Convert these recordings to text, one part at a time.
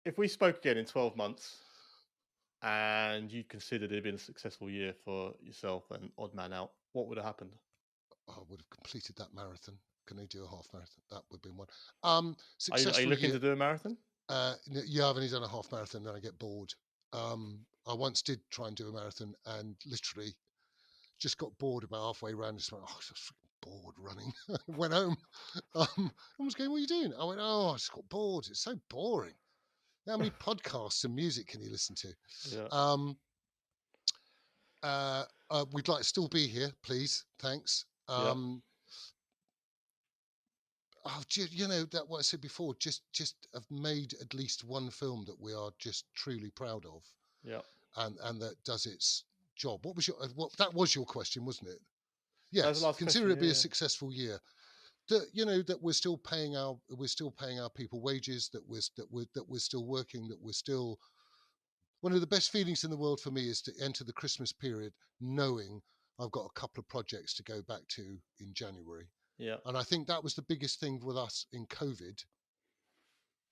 if we spoke again in 12 months and you considered it had been a successful year for yourself and Odd Man Out, what would have happened? I would have completed that marathon. Can I do a half marathon? That would have been one. Are you Successful looking year. to do a marathon? Yeah, I've only done a half marathon, then I get bored. I once did try and do a marathon, and literally just got bored about halfway around. Just went, oh, I'm just bored running. Went home. I was going, what are you doing? I went, oh, I just got bored. It's so boring. How many podcasts and music can you listen to? Yeah. Um, we'd like to still be here, please. Thanks. Yeah. You know that what I said before. Just have made at least one film that we are just truly proud of, Yeah. and that does its job. What was your what that was your question, wasn't it? That was the Yes. last Consider question. it Yeah. be a Yeah. successful year. That you know that we're still paying our people wages. That we're still working. That we're still one of the best feelings in the world for me is to enter the Christmas period knowing I've got a couple of projects to go back to in January. Yeah. And I think that was the biggest thing with us in COVID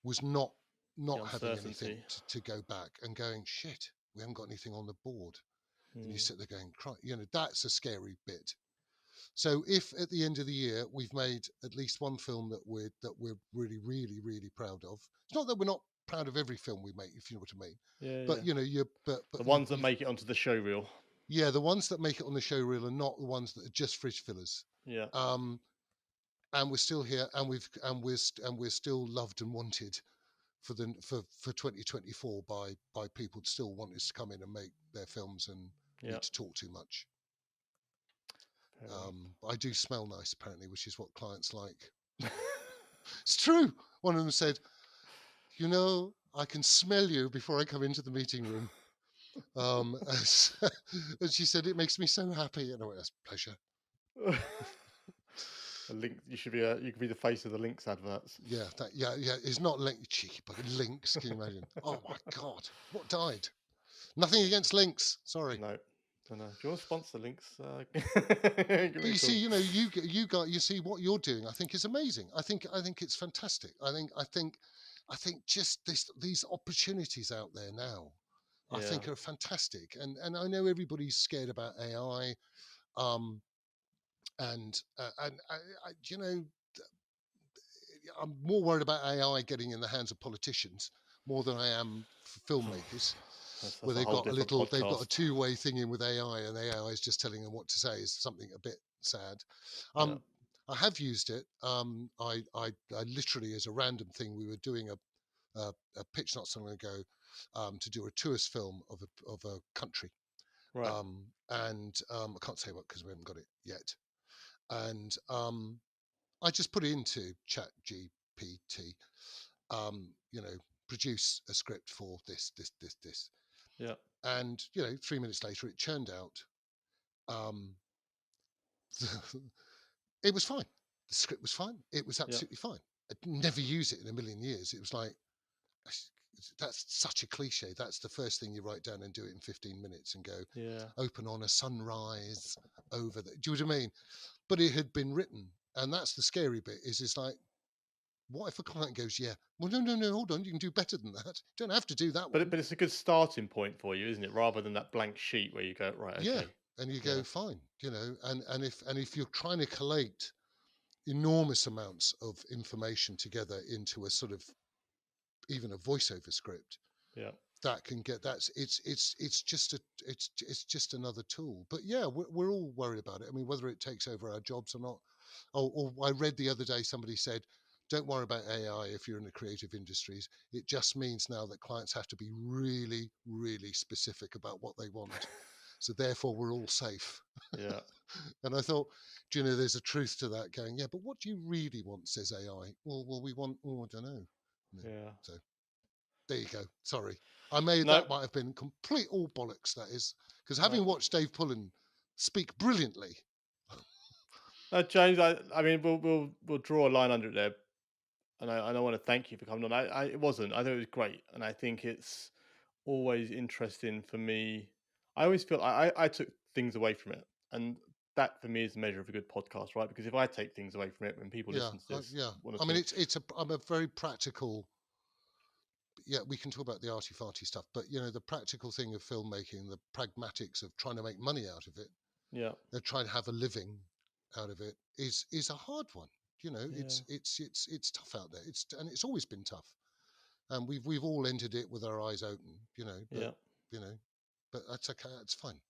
was not The having anything uncertainty. to go back and going, shit, we haven't got anything on the board. And you Mm. sit there going, that's a scary bit. So if at the end of the year we've made at least one film that we're really, really, really proud of, it's not that we're not proud of every film we make, if you know what I mean. Yeah. But Yeah. but The you ones that you've make it onto the show reel. yeah, the ones that make it on the show reel are not the ones that are just fridge fillers. Yeah. Um, and we're still here, and we're still loved and wanted for 2024 by people that still want us to come in and make their films and Yeah. need to talk too much. Fair enough. I do smell nice, apparently, which is what clients like. It's true. One of them said, I can smell you before I come into the meeting room. And she said, it makes me so happy. And I went, that's a pleasure. A link. You should be. You could be the face of the Lynx adverts. Yeah. It's not Link, cheeky bugger. Lynx, can you imagine? Oh my God. What died? Nothing against Lynx. Sorry. No. No. No. Do you want to sponsor Lynx? Give But me a you call. see, you see what you're doing. I think is amazing. I think it's fantastic. I think just these opportunities out there now, I Yeah. think are fantastic. And I know everybody's scared about AI, um, and I'm more worried about AI getting in the hands of politicians more than I am filmmakers, where That's a whole different they've got a podcast. two-way thing in with AI, and AI is just telling them what to say is something a bit sad. Yeah. Um, I have used it. I literally, as a random thing, we were doing a pitch not so long ago to do a tourist film of a country, Right. and I can't say what because we haven't got it yet. And I just put it into Chat GPT, um, you know, produce a script for this. Yeah. And, 3 minutes later, it churned out. Um, it was fine. The script was fine. It was Yeah. absolutely fine. I'd never use it in a million years. It was like, that's such a cliche. That's the first thing you write down and do it in 15 minutes and go, Yeah. open on a sunrise over the. Do you know what I mean? But it had been written. And that's the scary bit is it's like, what if a client goes, yeah, well, no, hold on, you can do better than that. You don't have to do that one. But it's a good starting point for you, isn't it? Rather than that blank sheet where you go, right, Yeah. okay, And you yeah, go, fine, and if you're trying to collate enormous amounts of information together into a sort of even a voiceover script, yeah, that can get that's it's just another tool. But yeah, we're all worried about it. I mean, whether it takes over our jobs or not. Or I read the other day somebody said, don't worry about AI if you're in the creative industries. It just means now that clients have to be really, really specific about what they want. So therefore, we're all safe. yeah, And I thought, there's a truth to that. Going, yeah, but what do you really want? Says AI. Well, we want. Oh, I don't know. yeah. So there you go. Sorry, No, that might have been complete all bollocks. That is because no, having watched Dave Pullen speak brilliantly. no, James. I mean, we'll draw a line under it there, and I want to thank you for coming on. It wasn't. I thought it was great, and I think it's always interesting for me. I always feel I took things away from it, and that for me is the measure of a good podcast, right? Because if I take things away from it, when people Yeah, listen to this, yeah. want I to mean, talk, I'm a very practical. yeah, we can talk about the arty farty stuff, but the practical thing of filmmaking, the pragmatics of trying to make money out of it, Yeah. trying to have a living out of it is a hard one. Yeah. It's tough out there. It's always been tough, and we've all entered it with our eyes open. But Yeah. you know, but that's okay. That's fine.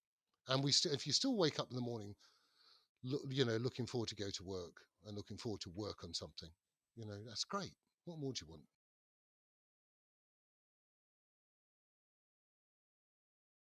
And if you still wake up in the morning, looking forward to go to work and looking forward to work on something, that's great. What more do you want?